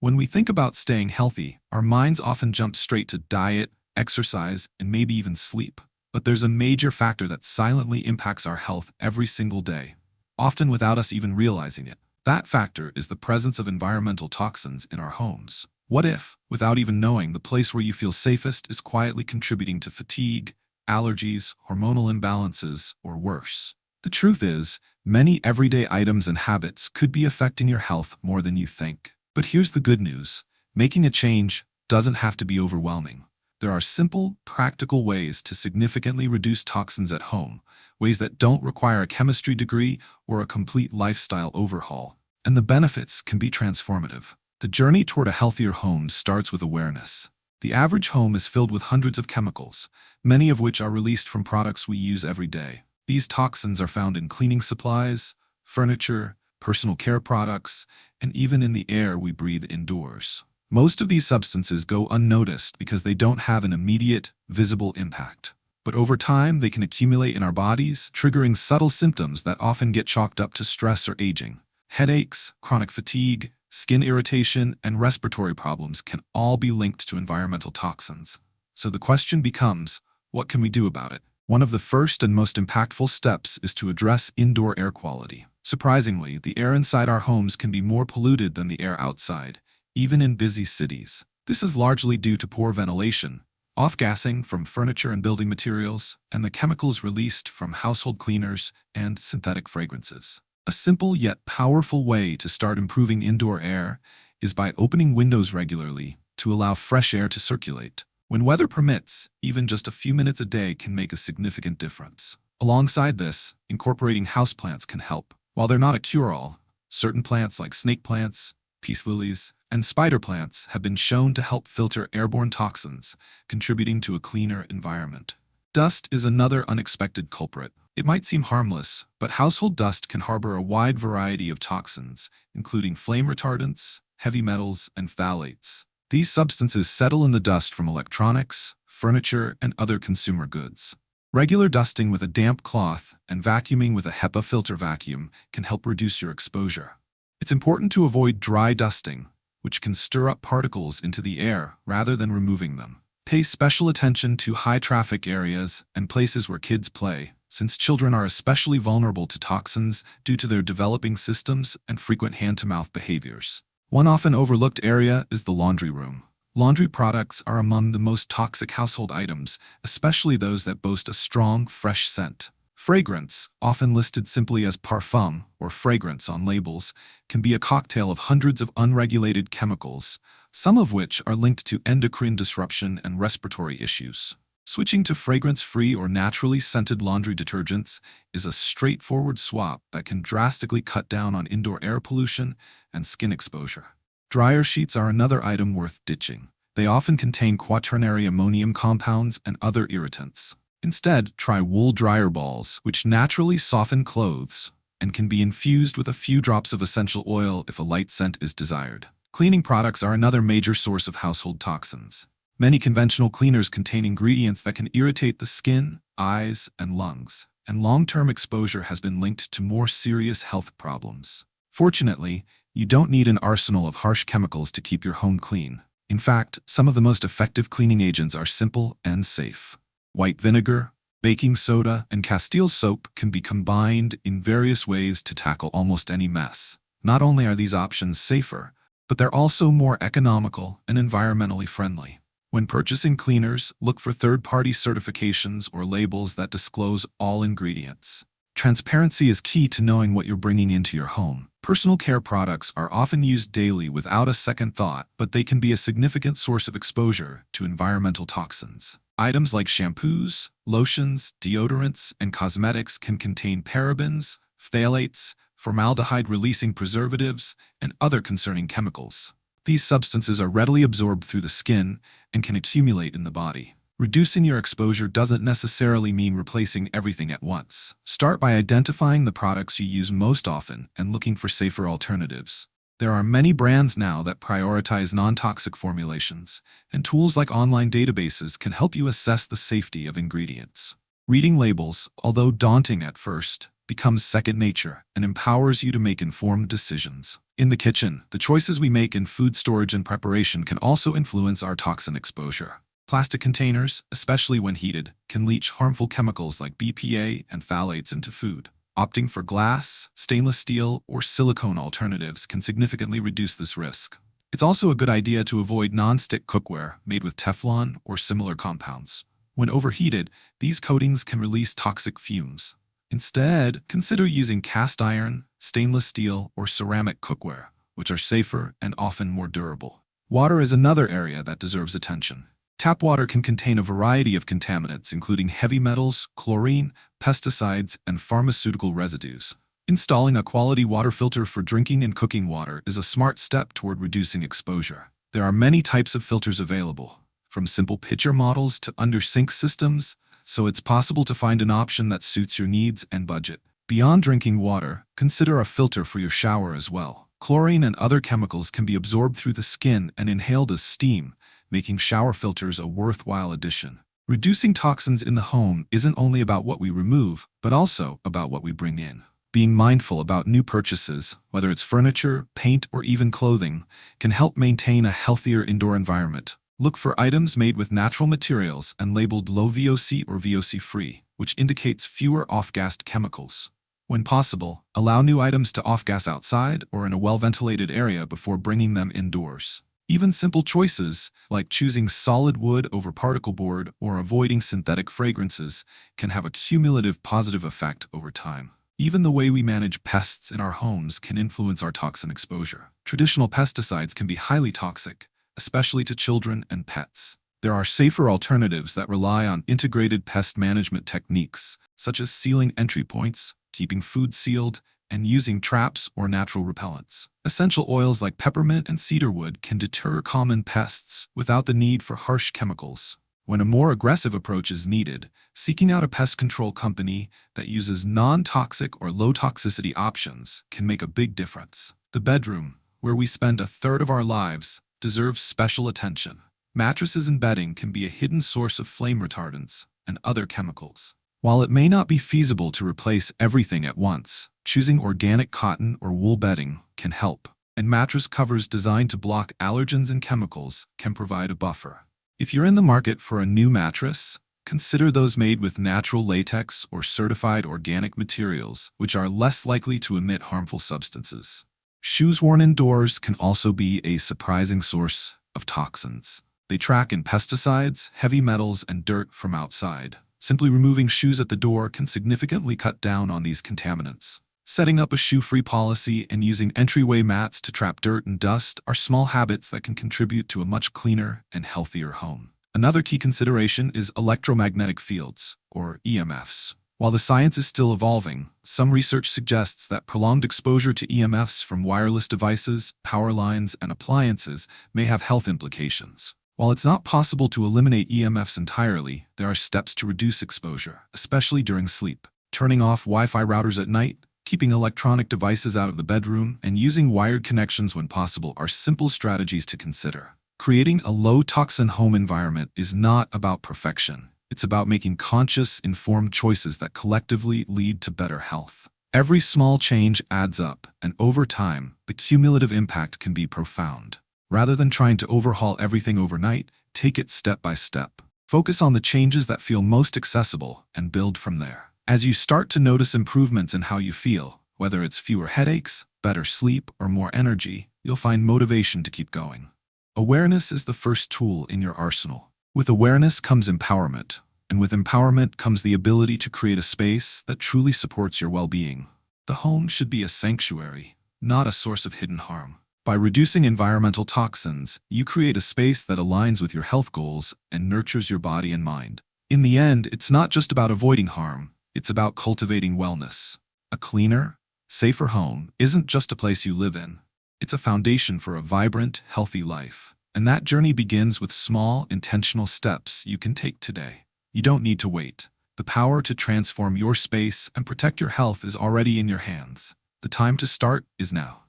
When we think about staying healthy, our minds often jump straight to diet, exercise, and maybe even sleep. But there's a major factor that silently impacts our health every single day, often without us even realizing it. That factor is the presence of environmental toxins in our homes. What if, without even knowing, the place where you feel safest is quietly contributing to fatigue, allergies, hormonal imbalances, or worse? The truth is, many everyday items and habits could be affecting your health more than you think. But here's the good news. Making a change doesn't have to be overwhelming. There are simple, practical ways to significantly reduce toxins at home, ways that don't require a chemistry degree or a complete lifestyle overhaul. And the benefits can be transformative. The journey toward a healthier home starts with awareness. The average home is filled with hundreds of chemicals, many of which are released from products we use every day. These toxins are found in cleaning supplies, furniture, personal care products, and even in the air we breathe indoors. Most of these substances go unnoticed because they don't have an immediate, visible impact. But over time, they can accumulate in our bodies, triggering subtle symptoms that often get chalked up to stress or aging. Headaches, chronic fatigue, skin irritation, and respiratory problems can all be linked to environmental toxins. So the question becomes, what can we do about it? One of the first and most impactful steps is to address indoor air quality. Surprisingly, the air inside our homes can be more polluted than the air outside, even in busy cities. This is largely due to poor ventilation, off-gassing from furniture and building materials, and the chemicals released from household cleaners and synthetic fragrances. A simple yet powerful way to start improving indoor air is by opening windows regularly to allow fresh air to circulate. When weather permits, even just a few minutes a day can make a significant difference. Alongside this, incorporating houseplants can help. While they're not a cure-all, certain plants like snake plants, peace lilies, and spider plants have been shown to help filter airborne toxins, contributing to a cleaner environment. Dust is another unexpected culprit. It might seem harmless, but household dust can harbor a wide variety of toxins, including flame retardants, heavy metals, and phthalates. These substances settle in the dust from electronics, furniture, and other consumer goods. Regular dusting with a damp cloth and vacuuming with a HEPA filter vacuum can help reduce your exposure. It's important to avoid dry dusting, which can stir up particles into the air rather than removing them. Pay special attention to high-traffic areas and places where kids play, since children are especially vulnerable to toxins due to their developing systems and frequent hand-to-mouth behaviors. One often overlooked area is the laundry room. Laundry products are among the most toxic household items, especially those that boast a strong, fresh scent. Fragrance, often listed simply as parfum or fragrance on labels, can be a cocktail of hundreds of unregulated chemicals, some of which are linked to endocrine disruption and respiratory issues. Switching to fragrance-free or naturally scented laundry detergents is a straightforward swap that can drastically cut down on indoor air pollution and skin exposure. Dryer sheets are another item worth ditching. They often contain quaternary ammonium compounds and other irritants. Instead, try wool dryer balls, which naturally soften clothes and can be infused with a few drops of essential oil if a light scent is desired. Cleaning products are another major source of household toxins. Many conventional cleaners contain ingredients that can irritate the skin, eyes, and lungs, and long-term exposure has been linked to more serious health problems. Fortunately, you don't need an arsenal of harsh chemicals to keep your home clean. In fact, some of the most effective cleaning agents are simple and safe. White vinegar, baking soda, and Castile soap can be combined in various ways to tackle almost any mess. Not only are these options safer, but they're also more economical and environmentally friendly. When purchasing cleaners, look for third-party certifications or labels that disclose all ingredients. Transparency is key to knowing what you're bringing into your home. Personal care products are often used daily without a second thought, but they can be a significant source of exposure to environmental toxins. Items like shampoos, lotions, deodorants, and cosmetics can contain parabens, phthalates, formaldehyde-releasing preservatives, and other concerning chemicals. These substances are readily absorbed through the skin and can accumulate in the body. Reducing your exposure doesn't necessarily mean replacing everything at once. Start by identifying the products you use most often and looking for safer alternatives. There are many brands now that prioritize non-toxic formulations, and tools like online databases can help you assess the safety of ingredients. Reading labels, although daunting at first, becomes second nature and empowers you to make informed decisions. In the kitchen, the choices we make in food storage and preparation can also influence our toxin exposure. Plastic containers, especially when heated, can leach harmful chemicals like BPA and phthalates into food. Opting for glass, stainless steel, or silicone alternatives can significantly reduce this risk. It's also a good idea to avoid non-stick cookware made with Teflon or similar compounds. When overheated, these coatings can release toxic fumes. Instead, consider using cast iron, stainless steel, or ceramic cookware, which are safer and often more durable. Water is another area that deserves attention. Tap water can contain a variety of contaminants, including heavy metals, chlorine, pesticides, and pharmaceutical residues. Installing a quality water filter for drinking and cooking water is a smart step toward reducing exposure. There are many types of filters available, from simple pitcher models to under-sink systems, so it's possible to find an option that suits your needs and budget. Beyond drinking water, consider a filter for your shower as well. Chlorine and other chemicals can be absorbed through the skin and inhaled as steam, making shower filters a worthwhile addition. Reducing toxins in the home isn't only about what we remove, but also about what we bring in. Being mindful about new purchases, whether it's furniture, paint, or even clothing, can help maintain a healthier indoor environment. Look for items made with natural materials and labeled low VOC or VOC-free, which indicates fewer off-gassed chemicals. When possible, allow new items to off-gas outside or in a well-ventilated area before bringing them indoors. Even simple choices, like choosing solid wood over particle board or avoiding synthetic fragrances, can have a cumulative positive effect over time. Even the way we manage pests in our homes can influence our toxin exposure. Traditional pesticides can be highly toxic, especially to children and pets. There are safer alternatives that rely on integrated pest management techniques, such as sealing entry points, keeping food sealed, and using traps or natural repellents. Essential oils like peppermint and cedarwood can deter common pests without the need for harsh chemicals. When a more aggressive approach is needed, seeking out a pest control company that uses non-toxic or low-toxicity options can make a big difference. The bedroom, where we spend a third of our lives, deserves special attention. Mattresses and bedding can be a hidden source of flame retardants and other chemicals. While it may not be feasible to replace everything at once, choosing organic cotton or wool bedding can help, and mattress covers designed to block allergens and chemicals can provide a buffer. If you're in the market for a new mattress, consider those made with natural latex or certified organic materials, which are less likely to emit harmful substances. Shoes worn indoors can also be a surprising source of toxins. They track in pesticides, heavy metals, and dirt from outside. Simply removing shoes at the door can significantly cut down on these contaminants. Setting up a shoe-free policy and using entryway mats to trap dirt and dust are small habits that can contribute to a much cleaner and healthier home. Another key consideration is electromagnetic fields, or EMFs. While the science is still evolving, some research suggests that prolonged exposure to EMFs from wireless devices, power lines, and appliances may have health implications. While it's not possible to eliminate EMFs entirely, there are steps to reduce exposure, especially during sleep. Turning off Wi-Fi routers at night, keeping electronic devices out of the bedroom, and using wired connections when possible are simple strategies to consider. Creating a low-toxin home environment is not about perfection. It's about making conscious, informed choices that collectively lead to better health. Every small change adds up, and over time, the cumulative impact can be profound. Rather than trying to overhaul everything overnight, take it step by step. Focus on the changes that feel most accessible and build from there. As you start to notice improvements in how you feel, whether it's fewer headaches, better sleep, or more energy, you'll find motivation to keep going. Awareness is the first tool in your arsenal. With awareness comes empowerment, and with empowerment comes the ability to create a space that truly supports your well-being. The home should be a sanctuary, not a source of hidden harm. By reducing environmental toxins, you create a space that aligns with your health goals and nurtures your body and mind. In the end, it's not just about avoiding harm, it's about cultivating wellness. A cleaner, safer home isn't just a place you live in. It's a foundation for a vibrant, healthy life. And that journey begins with small, intentional steps you can take today. You don't need to wait. The power to transform your space and protect your health is already in your hands. The time to start is now.